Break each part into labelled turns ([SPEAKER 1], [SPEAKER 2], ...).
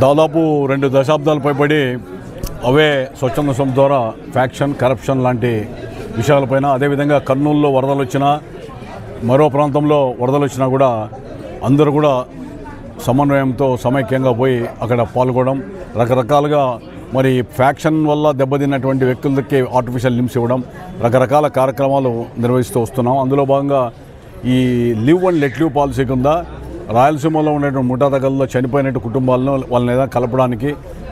[SPEAKER 1] దాదాపు 2 దశాబ్దాలు పైబడి అవే స్వచ్ఛంద సంస్థ ద్వారా ఫ్యాక్షన్ కరప్షన్ లాంటి విషయాలపైన, అదేవిధంగా కర్నూలులో వరదలు వచ్చినా మరో ప్రాంతంలో వరదలు వచ్చినా కూడా అందరూ కూడా సమన్వయంతో సమైక్యంగా పోయి అక్కడ పాల్గొనడం, రకరకాలుగా మరి ఫ్యాక్షన్ వల్ల దెబ్బతిన్నటువంటి వ్యక్తులకి ఆర్టిఫిషియల్ లిమ్స్ ఇవ్వడం, రకరకాల కార్యక్రమాలు నిర్వహిస్తూ వస్తున్నాం. అందులో భాగంగా ఈ live and let live policy కింద రాయలసీమలో ఉన్నటువంటి ముఠా దగ్గరలో చనిపోయినట్టు కుటుంబాలను వాళ్ళని ఏదైనా కలపడానికి,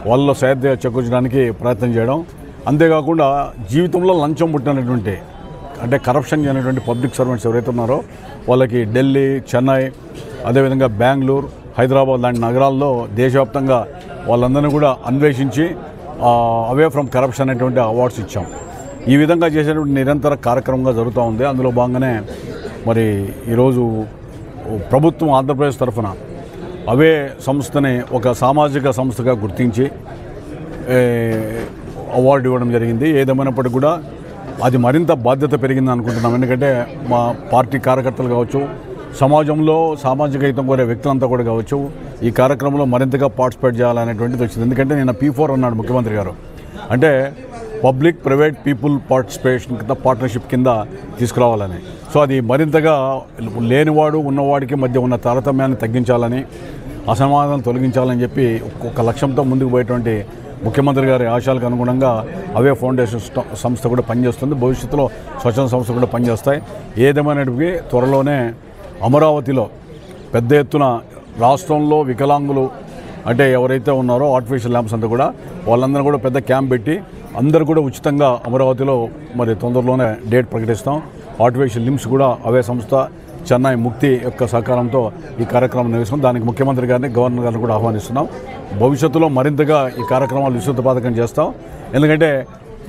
[SPEAKER 1] వాళ్ళలో సహాయం చేకూర్చడానికి ప్రయత్నం చేయడం. అంతేకాకుండా జీవితంలో లంచం పుట్టినటువంటి అంటే కరప్షన్ చేయనటువంటి పబ్లిక్ సర్వెంట్స్ ఎవరైతే ఉన్నారో వాళ్ళకి ఢిల్లీ, చెన్నై, అదేవిధంగా బెంగళూరు, హైదరాబాద్ లాంటి నగరాల్లో దేశవ్యాప్తంగా వాళ్ళందరినీ కూడా అన్వేషించి అవే ఫ్రమ్ కరప్షన్ అనేటువంటి అవార్డ్స్ ఇచ్చాం. ఈ విధంగా చేసేటువంటి నిరంతర కార్యక్రమంగా జరుగుతూ ఉంది. అందులో భాగంగానే మరి ఈరోజు ప్రభుత్వం ఆంధ్రప్రదేశ్ తరఫున అవే సంస్థని ఒక సామాజిక సంస్థగా గుర్తించి అవార్డు ఇవ్వడం జరిగింది. ఏదేమైనప్పటికీ కూడా అది మరింత బాధ్యత పెరిగింది అనుకుంటున్నాం. ఎందుకంటే మా పార్టీ కార్యకర్తలు కావచ్చు, సమాజంలో సామాజిక హితం కోరే వ్యక్తులంతా కూడా కావచ్చు, ఈ కార్యక్రమంలో మరింతగా పార్టిసిపేట్ చేయాలనేటువంటిది వచ్చింది. ఎందుకంటే నిన్న P4 అన్నాడు ముఖ్యమంత్రి గారు, అంటే పబ్లిక్ ప్రైవేట్ పీపుల్ పార్టిసిపేషన్ కింద పార్ట్నర్షిప్ కింద తీసుకురావాలని. సో అది మరింతగా లేనివాడు ఉన్నవాడికి మధ్య ఉన్న తారతమ్యాన్ని తగ్గించాలని, అసమాధానం తొలగించాలని చెప్పి ఒక లక్ష్యంతో ముందుకు పోయేటువంటి ముఖ్యమంత్రి గారి ఆశయాలకు అనుగుణంగా అవే ఫౌండేషన్ సంస్థ కూడా పనిచేస్తుంది. భవిష్యత్తులో స్వచ్ఛంద సంస్థ కూడా పనిచేస్తాయి. ఏదేమైనప్పటికీ త్వరలోనే అమరావతిలో పెద్ద ఎత్తున రాష్ట్రంలో వికలాంగులు అంటే ఎవరైతే ఉన్నారో ఆర్టిఫిషియల్ ల్యాంప్స్ అంతా కూడా వాళ్ళందరూ కూడా పెద్ద క్యాంప్ పెట్టి అందరూ కూడా ఉచితంగా అమరావతిలో మరి తొందరలోనే డేట్ ప్రకటిస్తాం. ఆర్టిఫిషియల్ లిమ్స్ కూడా అవే సంస్థ చెన్నై ముక్తి యొక్క సహకారంతో ఈ కార్యక్రమం నిర్వహిస్తాం. దానికి ముఖ్యమంత్రి గారిని, గవర్నర్ గారిని కూడా ఆహ్వానిస్తున్నాం. భవిష్యత్తులో మరింతగా ఈ కార్యక్రమాలు విస్తృతపాతకం చేస్తాం. ఎందుకంటే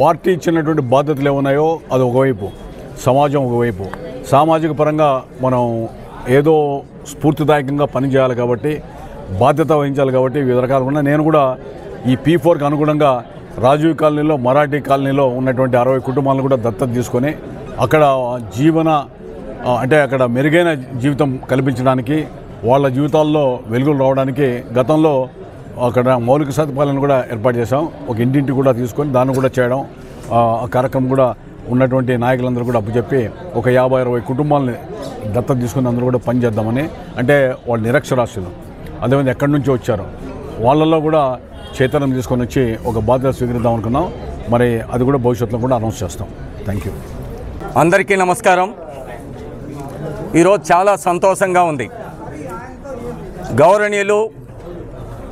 [SPEAKER 1] పార్టీ ఇచ్చినటువంటి బాధ్యతలు ఏమున్నాయో అది ఒకవైపు, సమాజం ఒకవైపు, సామాజిక పరంగా మనం ఏదో స్ఫూర్తిదాయకంగా పనిచేయాలి కాబట్టి, బాధ్యత వహించాలి కాబట్టి వివిధ రకాలుగా నేను కూడా ఈ P4కి అనుగుణంగా రాజీవ్ కాలనీలో, మరాఠీ కాలనీలో ఉన్నటువంటి 60 కుటుంబాలను కూడా దత్తత తీసుకొని అక్కడ అంటే అక్కడ మెరుగైన జీవితం కల్పించడానికి, వాళ్ళ జీవితాల్లో వెలుగులు రావడానికి గతంలో అక్కడ మౌలిక సదుపాయాలను కూడా ఏర్పాటు చేశాం. ఒక ఇంటింటి కూడా తీసుకొని దాన్ని కూడా చేయడం, ఆ కార్యక్రమం కూడా ఉన్నటువంటి నాయకులందరూ కూడా అప్పచెప్పి ఒక 50-60 కుటుంబాలని దత్తత తీసుకుని అందరూ కూడా పనిచేద్దామని. అంటే వాళ్ళు నిరక్షరాస్యులు, అదేవిధంగా ఎక్కడి నుంచి వచ్చారు, వాళ్ళల్లో కూడా చైతన్యం తీసుకొని వచ్చి ఒక బాధ్యత స్వీకరిద్దాం అనుకున్నాం. మరి అది కూడా భవిష్యత్తులో కూడా అనౌన్స్ చేస్తాం. Thank you.
[SPEAKER 2] అందరికీ నమస్కారం. ఈరోజు చాలా సంతోషంగా ఉంది. గౌరవనీయులు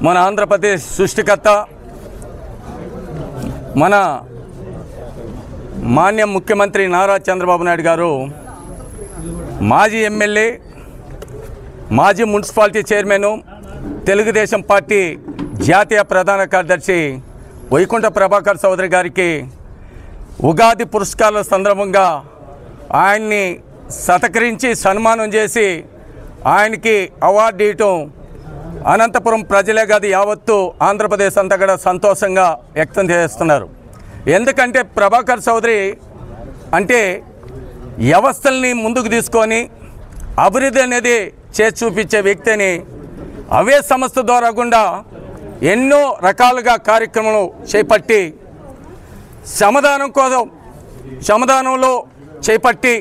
[SPEAKER 2] మన ఆంధ్రప్రదేశ్ సృష్టికర్త, మన మాన్య ముఖ్యమంత్రి నారా చంద్రబాబు నాయుడు గారు మాజీ ఎమ్మెల్యే, మాజీ మున్సిపాలిటీ చైర్మన్, తెలుగుదేశం పార్టీ జాతీయ ప్రధాన కార్యదర్శి వైకుంఠ ప్రభాకర్ చౌదరి గారికి ఉగాది పురస్కారాల సందర్భంగా ఆయన్ని సత్కరించి సన్మానం చేసి ఆయనకి అవార్డు ఇవ్వటం అనంతపురం ప్రజలే కాదు యావత్తు ఆంధ్రప్రదేశ్ అంతా కూడా సంతోషంగా వ్యక్తం చేస్తున్నారు. ఎందుకంటే ప్రభాకర్ చౌదరి అంటే వ్యవస్థల్ని ముందుకు తీసుకొని అభివృద్ధి అనేది చేసి చూపించే వ్యక్తిని అవే సంస్థ ద్వారా గుండా ఎన్నో రకాలుగా కార్యక్రమాలు చేపట్టి శ్రమదానంలో చేపట్టి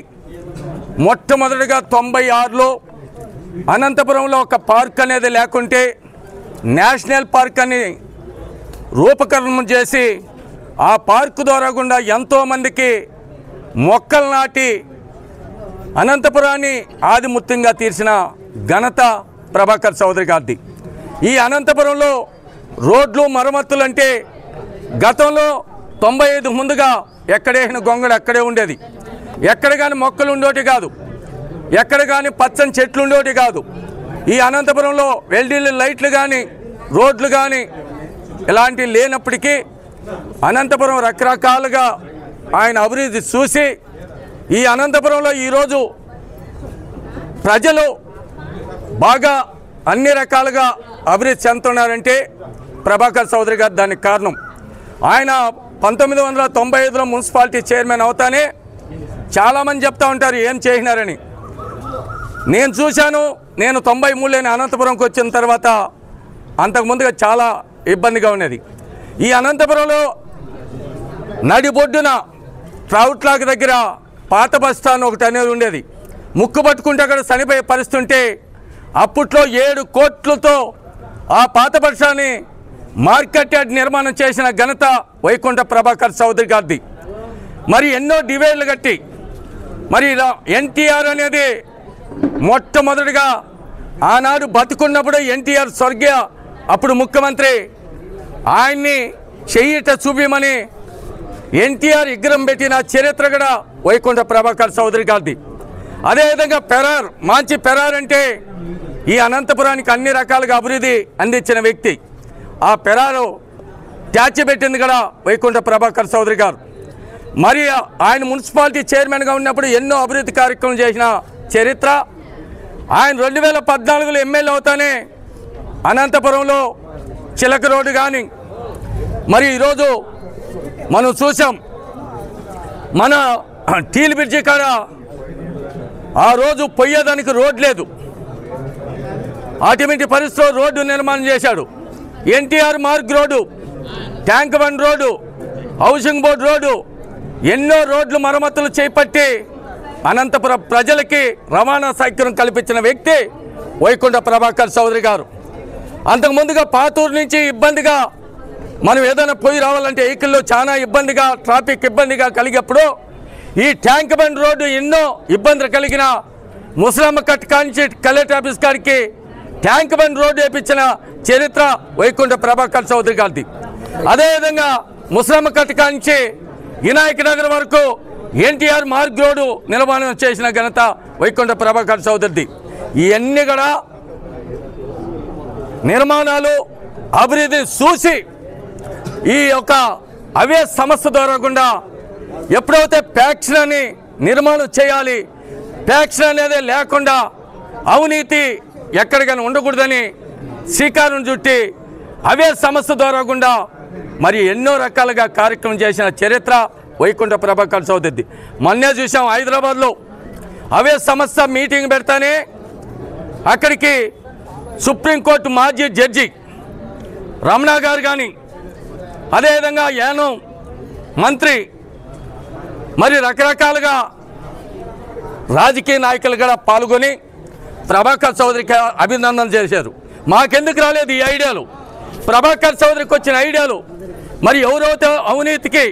[SPEAKER 2] మొట్టమొదటిగా 96లో అనంతపురంలో ఒక పార్క్ అనేది లేకుంటే నేషనల్ పార్క్ అని రూపకల్పన చేసి ఆ పార్కు ద్వారా గుండా ఎంతోమందికి మొక్కలు నాటి అనంతపురాన్ని ఆదిముత్యంగా తీర్చిన ఘనత ప్రభాకర్ చౌదరి గారిది. ఈ అనంతపురంలో రోడ్లు మరమ్మతులు అంటే గతంలో 95 ముందుగా ఎక్కడేసిన గొంగడు అక్కడే ఉండేది, ఎక్కడ కానీ మొక్కలు ఉండేటి కాదు, ఎక్కడ కానీ పచ్చని చెట్లు ఉండేటి కాదు. ఈ అనంతపురంలో ఎల్ఈడీ లైట్లు కానీ రోడ్లు కానీ ఇలాంటివి లేనప్పటికీ అనంతపురం రకరకాలుగా ఆయన అభివృద్ధి చూసి ఈ అనంతపురంలో ఈరోజు ప్రజలు బాగా అన్ని రకాలుగా అభివృద్ధి చెందుతున్నారంటే ప్రభాకర్ చౌదరి గారు దానికి కారణం. ఆయన 1995లో మున్సిపాలిటీ చైర్మన్ అవుతానే చాలామంది చెప్తా ఉంటారు ఏం చేసినారని. నేను చూశాను. నేను 93లోనే అనంతపురంకి వచ్చిన తర్వాత అంతకుముందుగా చాలా ఇబ్బందిగా ఉన్నది. ఈ అనంతపురంలో నడిబొడ్డున ట్రౌట్ లాక్ దగ్గర పాత బస్టాండ్ ఒకటి అనేది ఉండేది. ముక్కు పట్టుకుంటే అక్కడ చనిపోయే పరిస్థితి ఉంటే అప్పట్లో 7 కోట్లతో ఆ పాత బస్టాండ్ని మార్కెట్ యార్డ్ నిర్మాణం చేసిన ఘనత వైకుంఠ ప్రభాకర్ చౌదరి గారిది. మరి ఎన్నో డివైడ్లు కట్టి మరి ఇలా ఎన్టీఆర్ అనేది మొట్టమొదటిగా ఆనాడు బతుకున్నప్పుడు ఎన్టీఆర్ స్వర్గీయ అప్పుడు ముఖ్యమంత్రి ఆయన్ని చెయ్యిట చూపిమని ఎన్టీఆర్ విగ్రహం పెట్టిన చరిత్ర కూడా వైకుంఠ ప్రభాకర్ చౌదరి గారిది. అదేవిధంగా పెరార్ మంచి పెరార్ అంటే ఈ అనంతపురానికి అన్ని రకాలుగా అభివృద్ధి అందించిన వ్యక్తి. ఆ పెరారు ట్యాచ్ పెట్టింది కూడా వైకుంఠ ప్రభాకర్ చౌదరి గారు. మరి ఆయన మున్సిపాలిటీ చైర్మన్గా ఉన్నప్పుడు ఎన్నో అభివృద్ధి కార్యక్రమం చేసిన చరిత్ర. ఆయన 2014లో ఎమ్మెల్యే అవుతానే అనంతపురంలో చిలక రోడ్డు కానీ మరి ఈరోజు మనం చూసాం మన టీల్ బ్రిడ్జి కాడ ఆ రోజు పోయేదానికి రోడ్ లేదు. అటువంటి పరిస్థితిలో రోడ్డు నిర్మాణం చేశాడు. NTR Marg road, tank bund road, housing board road, ఎన్నో రోడ్లు మరమ్మతులు చేపట్టి అనంతపురం ప్రజలకి రవాణా సౌకర్యం కల్పించిన వ్యక్తి వైకుంఠ ప్రభాకర్ చౌదరి గారు. అంతకుముందుగా పాతూరు నుంచి ఇబ్బందిగా మనం ఏదైనా పోయి రావాలంటే వెహికల్లో చాలా ఇబ్బందిగా ట్రాఫిక్ ఇబ్బందిగా కలిగేప్పుడు ఈ ట్యాంక్ బండ్ రోడ్డు ఎన్నో ఇబ్బందులు కలిగిన ముసలమ్మ కట్ కాంచి కలెక్టర్ ఆఫీస్ గారికి ట్యాంక్ బండ్ రోడ్డు వేయించిన చరిత్ర వైకుంఠ ప్రభాకర్ చౌదరి గారిది. అదేవిధంగా ముసలమ్మ కట్ కాంచి వినాయక నగర్ వరకు ఎన్టీఆర్ మార్గ్ రోడ్డు నిర్మాణం చేసిన ఘనత వైకుంఠ ప్రభాకర్ చౌదరిది. ఇవన్నీ కూడా నిర్మాణాలు అభివృద్ధి చూసి ఈ యొక్క అవే సంస్థ ద్వారా కూడా ఎప్పుడైతే ప్యాక్షన్ అని నిర్మాణం చేయాలి, ప్యాక్షన్ అనేది లేకుండా అవినీతి ఎక్కడికైనా ఉండకూడదని శ్రీకారం చుట్టి అవే సంస్థ ద్వారా కూడా మరి ఎన్నో రకాలుగా కార్యక్రమం చేసిన చరిత్ర వైకుంఠ ప్రభాకర్ చౌదరిది. మొన్నే చూసాం హైదరాబాద్లో అవే సంస్థ మీటింగ్ పెడతానే అక్కడికి సుప్రీంకోర్టు మాజీ జడ్జి రమణ గారు కానీ అదేవిధంగా యానం మంత్రి మరి రకరకాలుగా రాజకీయ నాయకులు కూడా పాల్గొని ప్రభాకర్ చౌదరికి అభినందనలు చేశారు. మాకెందుకు రాలేదు ఈ ఐడియాలు? ప్రభాకర్ చౌదరికి వచ్చిన ఐడియాలు మరి ఎవరైతే అవినీతికి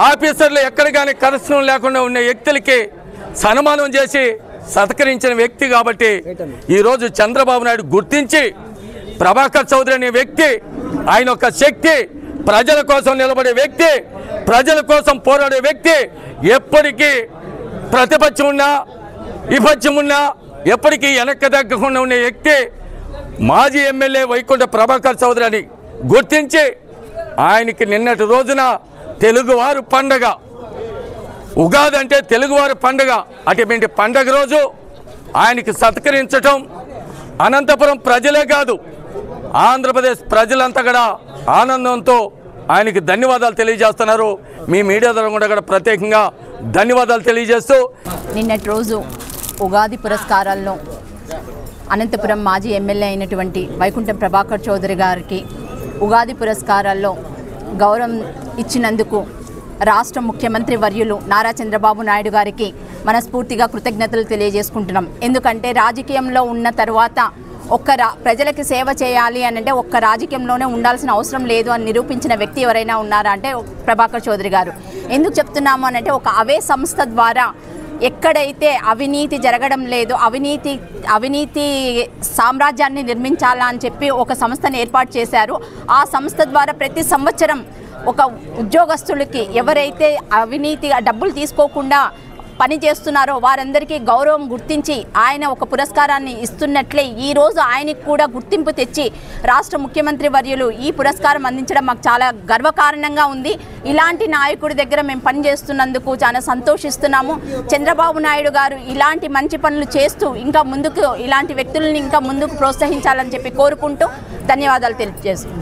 [SPEAKER 2] ఆఫీసర్లు ఎక్కడ కానీ కరస్పండం లేకుండా ఉన్న వ్యక్తులకి సన్మానం చేసి సత్కరించిన వ్యక్తి కాబట్టి ఈరోజు చంద్రబాబు నాయుడు గుర్తించి ప్రభాకర్ చౌదరి అనే వ్యక్తి ఆయన ఒక శక్తి, ప్రజల కోసం నిలబడే వ్యక్తి, ప్రజల కోసం పోరాడే వ్యక్తి, ఎప్పటికీ ప్రతిపక్షం ఉన్నా విపక్షం ఉన్నా ఎప్పటికీ వెనక్కి తగ్గకుండా ఉండే వ్యక్తి మాజీ ఎమ్మెల్యే వైకుంఠ ప్రభాకర్ చౌదరి అని గుర్తించి ఆయనకి నిన్నటి రోజున తెలుగువారు పండగ ఉగాది అంటే తెలుగువారి పండుగ, అటువంటి పండగ రోజు ఆయనకి సత్కరించటం అనంతపురం ప్రజలే కాదు ఆంధ్రప్రదేశ్ ప్రజలంతా కూడా ఆనందంతో ఆయనకి ధన్యవాదాలు తెలియజేస్తున్నారు. మీ మీడియా ద్వారా కూడా ప్రత్యేకంగా ధన్యవాదాలు తెలియజేస్తూ
[SPEAKER 3] నిన్నటి రోజు ఉగాది పురస్కారాల్లో అనంతపురం మాజీ ఎమ్మెల్యే అయినటువంటి వైకుంఠం ప్రభాకర్ చౌదరి గారికి ఉగాది పురస్కారాల్లో గౌరవం ఇచ్చినందుకు రాష్ట్ర ముఖ్యమంత్రి వర్యులు నారా చంద్రబాబు నాయుడు గారికి మనస్ఫూర్తిగా కృతజ్ఞతలు తెలియజేసుకుంటున్నాం. ఎందుకంటే రాజకీయంలో ఉన్న తర్వాత ప్రజలకి సేవ చేయాలి అని అంటే ఒక్క రాజకీయంలోనే ఉండాల్సిన అవసరం లేదు అని నిరూపించిన వ్యక్తి ఎవరైనా ఉన్నారా అంటే ప్రభాకర్ చౌదరి గారు. ఎందుకు చెప్తున్నాము అని అంటే అవే సంస్థ ద్వారా ఎక్కడైతే అవినీతి జరగడం లేదు, అవినీతి సామ్రాజ్యాన్ని నిర్మించాలా అని చెప్పి ఒక సంస్థను ఏర్పాటు చేశారు. ఆ సంస్థ ద్వారా ప్రతి సంవత్సరం ఒక ఉద్యోగస్తులకి ఎవరైతే అవినీతిగా డబ్బులు తీసుకోకుండా పని చేస్తున్నారో వారందరికీ గౌరవం గుర్తించి ఆయన ఒక పురస్కారాన్ని ఇస్తున్నట్లే ఈరోజు ఆయనకు కూడా గుర్తింపు తెచ్చి రాష్ట్ర ముఖ్యమంత్రి వర్యులు ఈ పురస్కారం అందించడం మాకు చాలా గర్వకారణంగా ఉంది. ఇలాంటి నాయకుడి దగ్గర మేము పనిచేస్తున్నందుకు చాలా సంతోషిస్తున్నాము. చంద్రబాబు నాయుడు గారు ఇలాంటి మంచి పనులు చేస్తూ ఇంకా ముందుకు ఇలాంటి వ్యక్తులను ఇంకా ముందుకు ప్రోత్సహించాలని చెప్పి కోరుకుంటూ ధన్యవాదాలు తెలియజేస్తున్నాను.